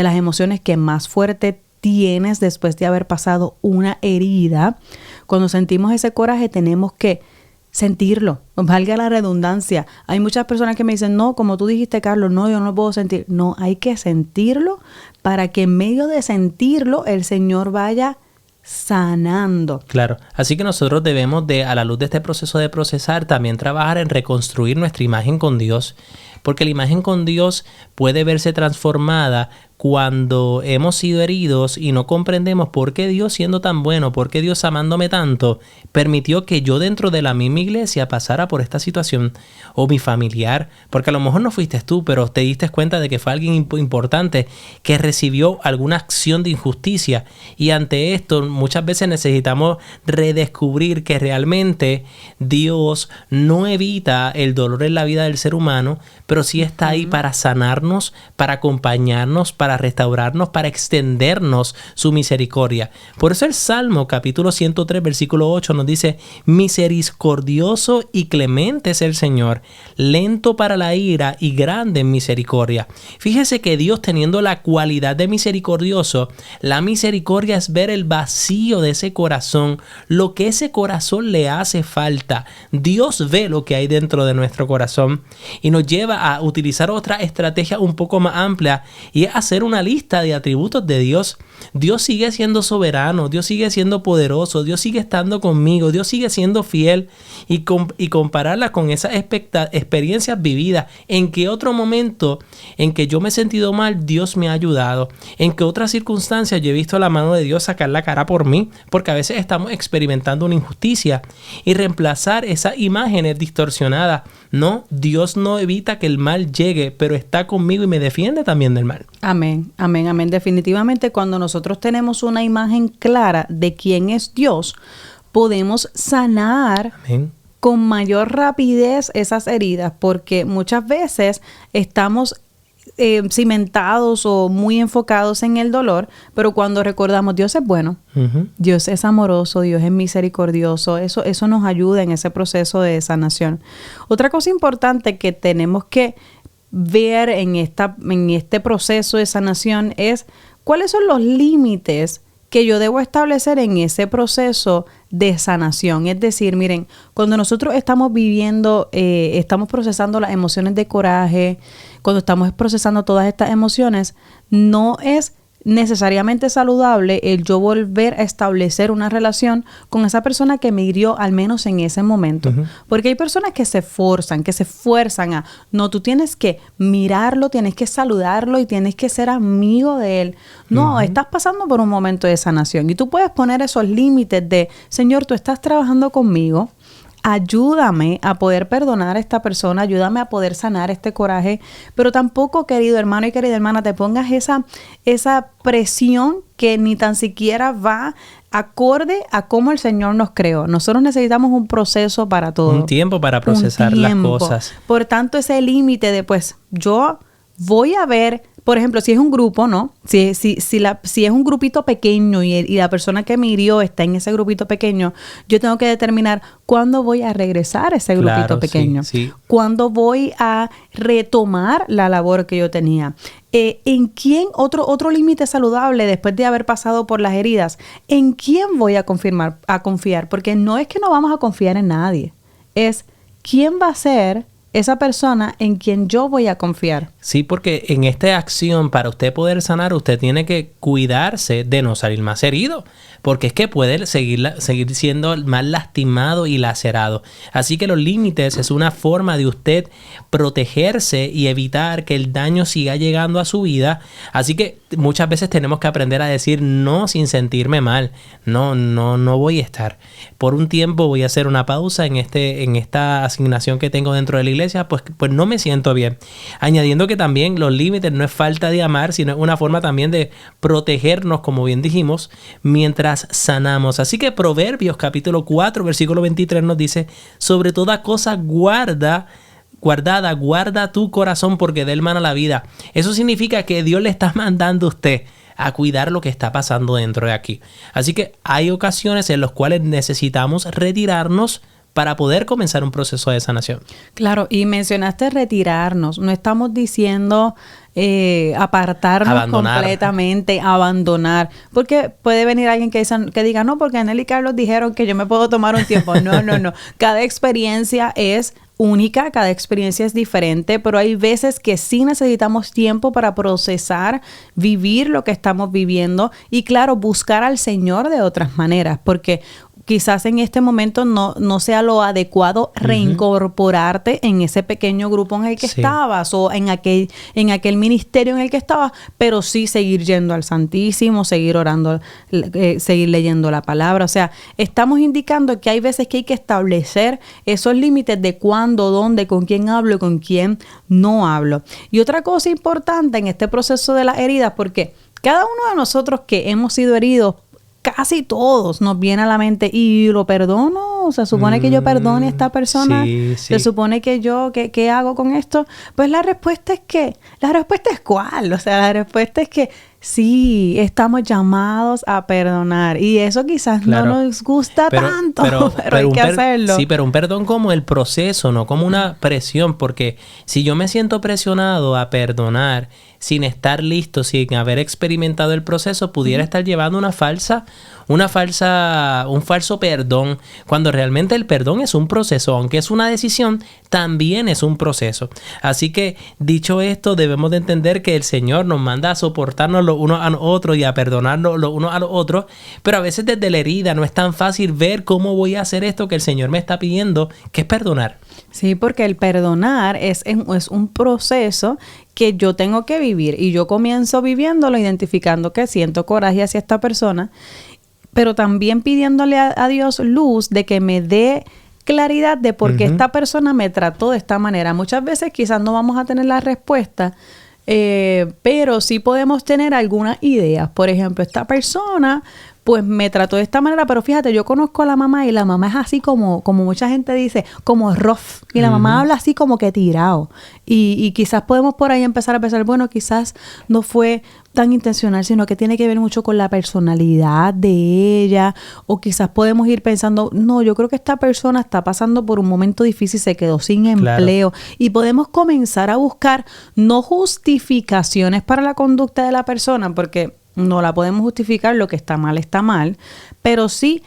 las emociones que más fuerte tienes después de haber pasado una herida. Cuando sentimos ese coraje tenemos que sentirlo, valga la redundancia. Hay muchas personas que me dicen, no, como tú dijiste, Carlos, no, yo no lo puedo sentir. No, hay que sentirlo para que en medio de sentirlo el Señor vaya sanando. Claro, así que nosotros debemos a la luz de este proceso de procesar, también trabajar en reconstruir nuestra imagen con Dios, porque la imagen con Dios puede verse transformada cuando hemos sido heridos y no comprendemos por qué Dios, siendo tan bueno, por qué Dios amándome tanto, permitió que yo dentro de la misma iglesia pasara por esta situación, o mi familiar, porque a lo mejor no fuiste tú, pero te diste cuenta de que fue alguien importante que recibió alguna acción de injusticia, y ante esto muchas veces necesitamos redescubrir que realmente Dios no evita el dolor en la vida del ser humano, pero sí está ahí para sanarnos, para acompañarnos, para para restaurarnos, para extendernos su misericordia. Por eso el Salmo capítulo 103 versículo 8 nos dice: misericordioso y clemente es el Señor, lento para la ira y grande en misericordia. Fíjese que Dios, teniendo la cualidad de misericordioso, la misericordia es ver el vacío de ese corazón, lo que ese corazón le hace falta. Dios ve lo que hay dentro de nuestro corazón y nos lleva a utilizar otra estrategia un poco más amplia, y es hacer una lista de atributos de Dios. Dios sigue siendo soberano, Dios sigue siendo poderoso, Dios sigue estando conmigo, Dios sigue siendo fiel, y compararla con esas experiencias vividas. ¿En qué otro momento en que yo me he sentido mal Dios me ha ayudado? ¿En qué otras circunstancias yo he visto la mano de Dios sacar la cara por mí? Porque a veces estamos experimentando una injusticia, y reemplazar esas imágenes distorsionadas. No, Dios no evita que el mal llegue, pero está conmigo y me defiende también del mal. Amén, amén, amén. Definitivamente, cuando nosotros tenemos una imagen clara de quién es Dios, podemos sanar Amén. con mayor rapidez esas heridas, porque muchas veces estamos cimentados o muy enfocados en el dolor, pero cuando recordamos Dios es bueno, Dios es amoroso, Dios es misericordioso, eso nos ayuda en ese proceso de sanación. Otra cosa importante que tenemos que ver en este proceso de sanación es cuáles son los límites que yo debo establecer en ese proceso de sanación. Es decir, miren, cuando nosotros estamos viviendo, estamos procesando las emociones de coraje, cuando estamos procesando todas estas emociones, no es necesariamente saludable el yo volver a establecer una relación con esa persona que me hirió, al menos en ese momento. Porque hay personas que se esfuerzan a, no, tú tienes que mirarlo, tienes que saludarlo y tienes que ser amigo de él. No, estás pasando por un momento de sanación y tú puedes poner esos límites de, Señor, tú estás trabajando conmigo, ayúdame a poder perdonar a esta persona, ayúdame a poder sanar este coraje, pero tampoco, querido hermano y querida hermana, te pongas esa presión que ni tan siquiera va acorde a cómo el Señor nos creó. Nosotros necesitamos un proceso para todo. Un tiempo para procesar las cosas. Por tanto, ese límite de, pues, yo voy a ver, por ejemplo, si es un grupo, ¿no? Si es un grupito pequeño y la persona que me hirió está en ese grupito pequeño, yo tengo que determinar cuándo voy a regresar a ese grupito pequeño. Sí. Cuándo voy a retomar la labor que yo tenía. ¿En quién? Otro límite saludable después de haber pasado por las heridas. ¿En quién voy a confiar? Porque no es que no vamos a confiar en nadie. Es quién va a ser esa persona en quien yo voy a confiar. Sí, porque en esta acción, para usted poder sanar, usted tiene que cuidarse de no salir más herido, porque es que puede seguir siendo más lastimado y lacerado. Así que los límites es una forma de usted protegerse y evitar que el daño siga llegando a su vida. Así que muchas veces tenemos que aprender a decir no sin sentirme mal. No voy a estar. Por un tiempo voy a hacer una pausa en esta asignación que tengo dentro de la iglesia, pues no me siento bien. Añadiendo que también los límites no es falta de amar, sino es una forma también de protegernos, como bien dijimos, mientras sanamos. Así que Proverbios capítulo 4, versículo 23 nos dice: sobre toda cosa guarda tu corazón, porque de él mana la vida. Eso significa que Dios le está mandando a usted a cuidar lo que está pasando dentro de aquí. Así que hay ocasiones en las cuales necesitamos retirarnos para poder comenzar un proceso de sanación. Claro, y mencionaste retirarnos. No estamos diciendo apartarnos completamente, abandonar. Porque puede venir alguien que diga, no, porque Anel y Carlos dijeron que yo me puedo tomar un tiempo. No. Cada experiencia es única, cada experiencia es diferente, pero hay veces que sí necesitamos tiempo para procesar, vivir lo que estamos viviendo y, claro, buscar al Señor de otras maneras, porque quizás en este momento no sea lo adecuado reincorporarte en ese pequeño grupo en el que estabas o en aquel ministerio en el que estabas, pero sí seguir yendo al Santísimo, seguir orando, seguir leyendo la palabra. O sea, estamos indicando que hay veces que hay que establecer esos límites de cuándo, dónde, con quién hablo y con quién no hablo. Y otra cosa importante en este proceso de las heridas, porque cada uno de nosotros que hemos sido heridos, casi todos nos viene a la mente, ¿y lo perdono no, se supone que yo perdone a esta persona, se supone que yo, ¿qué hago con esto? Pues la respuesta es ¿cuál? O sea, la respuesta es que sí, estamos llamados a perdonar. Y eso quizás no nos gusta tanto, pero hay que hacerlo. Sí, pero un perdón como el proceso, no como una presión. Porque si yo me siento presionado a perdonar sin estar listo, sin haber experimentado el proceso, pudiera estar llevando un falso perdón, cuando realmente el perdón es un proceso. Aunque es una decisión, también es un proceso. Así que, dicho esto, debemos de entender que el Señor nos manda a soportarnos los unos a los otros y a perdonarnos los unos a los otros, pero a veces desde la herida no es tan fácil ver cómo voy a hacer esto que el Señor me está pidiendo, que es perdonar. Sí, porque el perdonar es un proceso que yo tengo que vivir, y yo comienzo viviéndolo, identificando que siento coraje hacia esta persona, pero también pidiéndole a Dios luz de que me dé claridad de por qué esta persona me trató de esta manera. Muchas veces quizás no vamos a tener la respuesta, pero sí podemos tener algunas ideas. Por ejemplo, esta persona pues me trató de esta manera, pero fíjate, yo conozco a la mamá y la mamá es así como mucha gente dice, como rough, y la mamá habla así como que tirado, y quizás podemos por ahí empezar a pensar, bueno, quizás no fue tan intencional, sino que tiene que ver mucho con la personalidad de ella, o quizás podemos ir pensando, no, yo creo que esta persona está pasando por un momento difícil, se quedó sin empleo, y podemos comenzar a buscar no justificaciones para la conducta de la persona, porque no la podemos justificar, lo que está mal, pero sí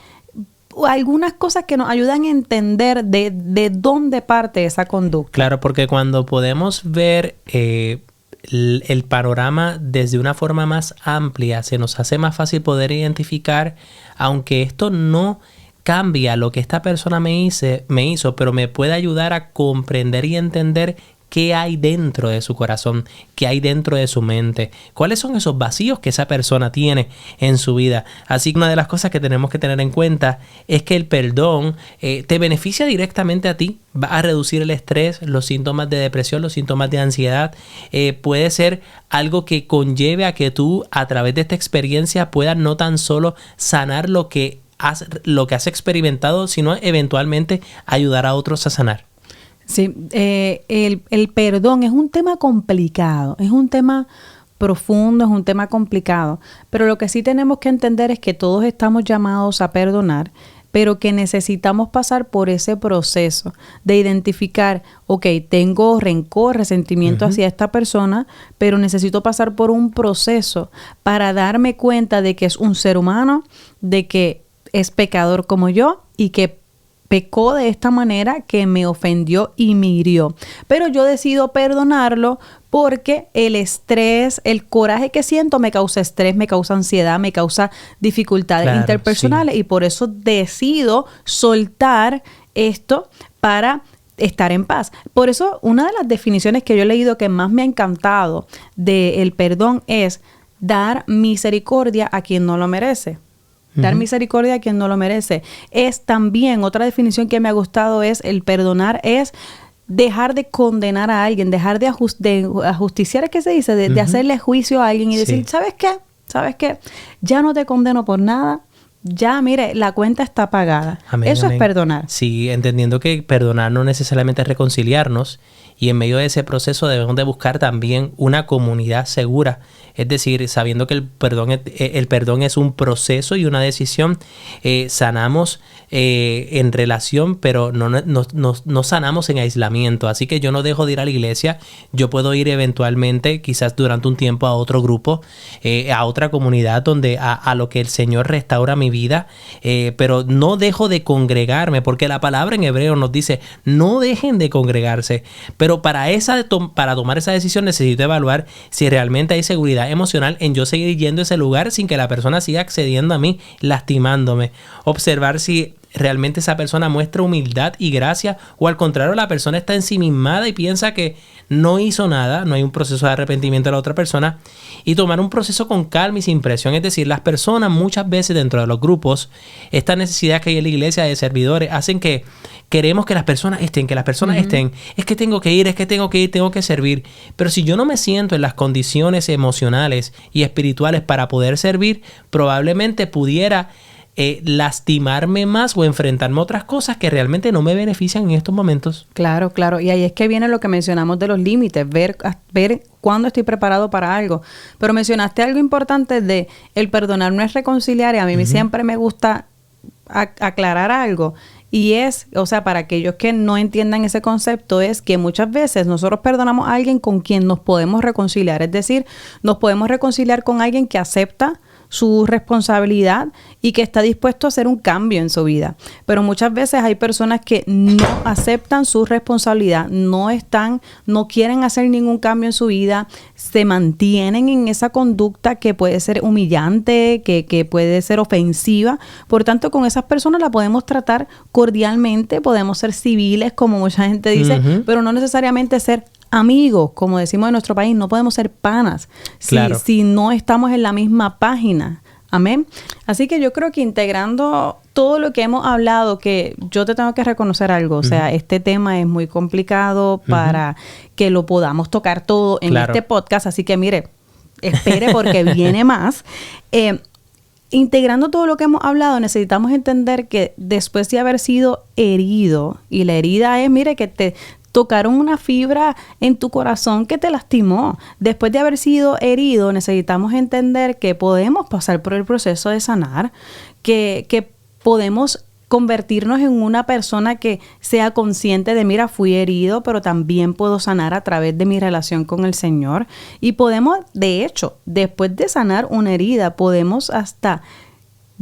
algunas cosas que nos ayudan a entender de dónde parte esa conducta. Claro, porque cuando podemos ver el panorama desde una forma más amplia, se nos hace más fácil poder identificar, aunque esto no cambia lo que esta persona me hizo, pero me puede ayudar a comprender y entender qué hay dentro de su corazón, qué hay dentro de su mente, cuáles son esos vacíos que esa persona tiene en su vida. Así que una de las cosas que tenemos que tener en cuenta es que el perdón te beneficia directamente a ti, va a reducir el estrés, los síntomas de depresión, los síntomas de ansiedad. Puede ser algo que conlleve a que tú, a través de esta experiencia, puedas no tan solo sanar lo que has experimentado, sino eventualmente ayudar a otros a sanar. Sí, el perdón es un tema complicado, es un tema profundo, es un tema complicado, pero lo que sí tenemos que entender es que todos estamos llamados a perdonar, pero que necesitamos pasar por ese proceso de identificar, ok, tengo rencor, resentimiento hacia esta persona, pero necesito pasar por un proceso para darme cuenta de que es un ser humano, de que es pecador como yo y que pecó de esta manera, que me ofendió y me hirió. Pero yo decido perdonarlo porque el estrés, el coraje que siento me causa estrés, me causa ansiedad, me causa dificultades interpersonales, y por eso decido soltar esto para estar en paz. Por eso una de las definiciones que yo he leído que más me ha encantado del perdón es dar misericordia a quien no lo merece. Dar misericordia a quien no lo merece. Es también, otra definición que me ha gustado es el perdonar es dejar de condenar a alguien, dejar de ajusticiar, ¿qué se dice? De hacerle juicio a alguien y decir, ¿sabes qué? Ya no te condeno por nada. Ya, mire, la cuenta está pagada. Eso es perdonar. Sí, entendiendo que perdonar no necesariamente es reconciliarnos, y en medio de ese proceso debemos de buscar también una comunidad segura. Es decir, sabiendo que el perdón es un proceso y una decisión, sanamos en relación, pero no sanamos en aislamiento. Así que yo no dejo de ir a la iglesia. Yo puedo ir eventualmente, quizás durante un tiempo, a otro grupo, a otra comunidad donde a lo que el Señor restaura mi vida, pero no dejo de congregarme, porque la palabra en hebreo nos dice, no dejen de congregarse. Pero para tomar esa decisión necesito evaluar si realmente hay seguridad emocional en yo seguir yendo a ese lugar sin que la persona siga accediendo a mí, lastimándome. Observar si realmente esa persona muestra humildad y gracia, o al contrario, la persona está ensimismada y piensa que no hizo nada, no hay un proceso de arrepentimiento de la otra persona, y tomar un proceso con calma y sin presión. Es decir, las personas muchas veces dentro de los grupos, esta necesidad que hay en la iglesia de servidores, hacen que queremos que las personas estén, es que tengo que ir, tengo que servir. Pero si yo no me siento en las condiciones emocionales y espirituales para poder servir, probablemente pudiera lastimarme más o enfrentarme a otras cosas que realmente no me benefician en estos momentos. Claro, claro. Y ahí es que viene lo que mencionamos de los límites, ver cuándo estoy preparado para algo. Pero mencionaste algo importante de el perdonar no es reconciliar, y a mí siempre me gusta aclarar algo. Y es, o sea, para aquellos que no entiendan ese concepto, es que muchas veces nosotros perdonamos a alguien con quien nos podemos reconciliar. Es decir, nos podemos reconciliar con alguien que acepta su responsabilidad y que está dispuesto a hacer un cambio en su vida. Pero muchas veces hay personas que no aceptan su responsabilidad, no quieren hacer ningún cambio en su vida, se mantienen en esa conducta que puede ser humillante, que puede ser ofensiva. Por tanto, con esas personas la podemos tratar cordialmente, podemos ser civiles, como mucha gente dice, pero no necesariamente ser amigos, como decimos en nuestro país. No podemos ser panas si no estamos en la misma página. Amén. Así que yo creo que integrando todo lo que hemos hablado, que yo te tengo que reconocer algo, o sea, este tema es muy complicado para que lo podamos tocar todo en este podcast, así que mire, espere porque viene más. Integrando todo lo que hemos hablado, necesitamos entender que después de haber sido herido, y la herida es, mire, que te tocaron una fibra en tu corazón que te lastimó. Después de haber sido herido, necesitamos entender que podemos pasar por el proceso de sanar, que podemos convertirnos en una persona que sea consciente de, mira, fui herido, pero también puedo sanar a través de mi relación con el Señor. Y podemos, de hecho, después de sanar una herida, podemos hasta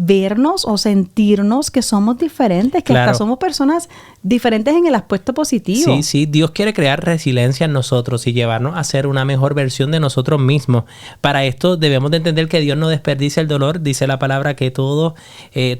vernos o sentirnos que somos diferentes, que hasta somos personas diferentes en el aspecto positivo. Sí, Dios quiere crear resiliencia en nosotros y llevarnos a ser una mejor versión de nosotros mismos. Para esto debemos de entender que Dios no desperdicia el dolor. Dice la palabra que todo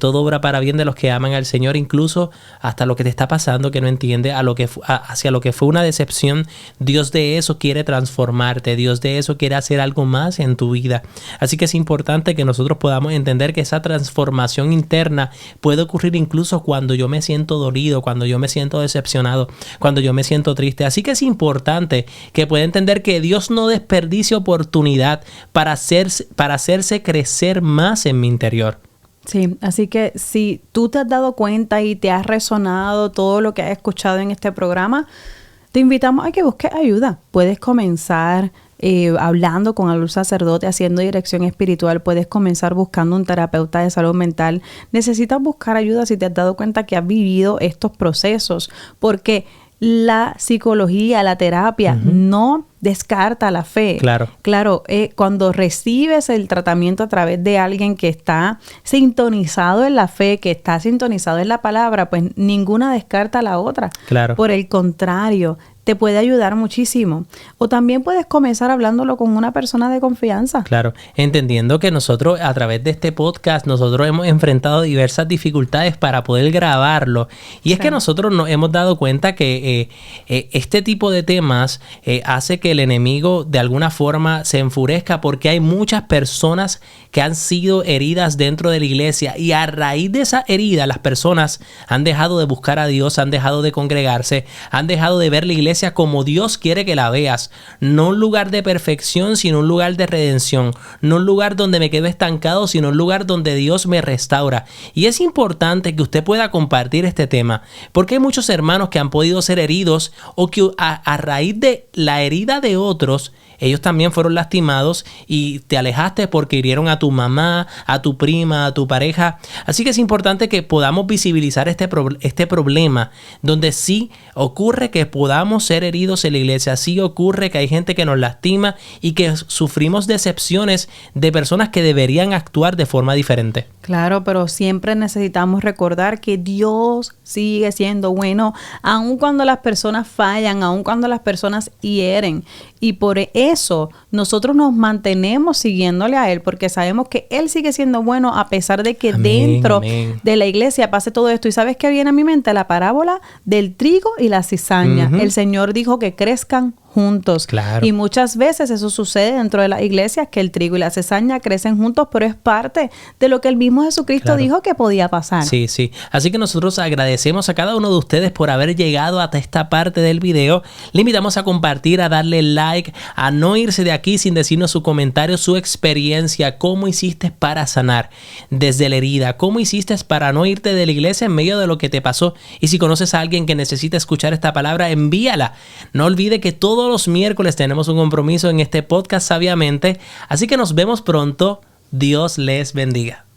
obra para bien de los que aman al Señor, incluso hasta lo que te está pasando que no entiendes, hacia lo que fue una decepción. Dios de eso quiere transformarte, Dios de eso quiere hacer algo más en tu vida. Así que es importante que nosotros podamos entender que esa transformación interna puede ocurrir incluso cuando yo me siento dolido, cuando yo me siento decepcionado, cuando yo me siento triste. Así que es importante que pueda entender que Dios no desperdicia oportunidad para hacerse crecer más en mi interior. Sí, así que si tú te has dado cuenta y te has resonado todo lo que has escuchado en este programa, te invitamos a que busques ayuda. Puedes comenzar hablando con algún sacerdote, haciendo dirección espiritual. Puedes comenzar buscando un terapeuta de salud mental. Necesitas buscar ayuda si te has dado cuenta que has vivido estos procesos, porque la psicología, la terapia no descarta la fe. Claro, cuando recibes el tratamiento a través de alguien que está sintonizado en la fe, que está sintonizado en la palabra, pues ninguna descarta a la otra. Por el contrario, te puede ayudar muchísimo. O también puedes comenzar hablándolo con una persona de confianza. Claro, entendiendo que nosotros a través de este podcast, nosotros hemos enfrentado diversas dificultades para poder grabarlo. Y es que nosotros nos hemos dado cuenta que este tipo de temas hace que el enemigo de alguna forma se enfurezca, porque hay muchas personas que han sido heridas dentro de la iglesia, y a raíz de esa herida las personas han dejado de buscar a Dios, han dejado de congregarse, han dejado de ver la iglesia como Dios quiere que la veas, no un lugar de perfección, sino un lugar de redención, no un lugar donde me quedo estancado, sino un lugar donde Dios me restaura. Y es importante que usted pueda compartir este tema, porque hay muchos hermanos que han podido ser heridos, o que a raíz de la herida de otros, ellos también fueron lastimados y te alejaste porque hirieron a tu mamá, a tu prima, a tu pareja. Así que es importante que podamos visibilizar este problema, donde sí ocurre que podamos ser heridos en la iglesia, sí ocurre que hay gente que nos lastima y que sufrimos decepciones de personas que deberían actuar de forma diferente. Claro, pero siempre necesitamos recordar que Dios sigue siendo bueno, aun cuando las personas fallan, aun cuando las personas hieren. Y por eso nosotros nos mantenemos siguiéndole a Él, porque sabemos que Él sigue siendo bueno a pesar de que dentro de la iglesia pase todo esto. ¿Y sabes qué viene a mi mente? La parábola del trigo y la cizaña. El Señor dijo que crezcan juntos. Claro. Y muchas veces eso sucede dentro de las iglesias, que el trigo y la cizaña crecen juntos, pero es parte de lo que el mismo Jesucristo dijo que podía pasar. Sí, sí. Así que nosotros agradecemos a cada uno de ustedes por haber llegado hasta esta parte del video. Le invitamos a compartir, a darle like, a no irse de aquí sin decirnos su comentario, su experiencia, cómo hiciste para sanar desde la herida, cómo hiciste para no irte de la iglesia en medio de lo que te pasó. Y si conoces a alguien que necesita escuchar esta palabra, envíala. No olvide que todos los miércoles tenemos un compromiso en este podcast Sabiamente. Así que nos vemos pronto. Dios les bendiga.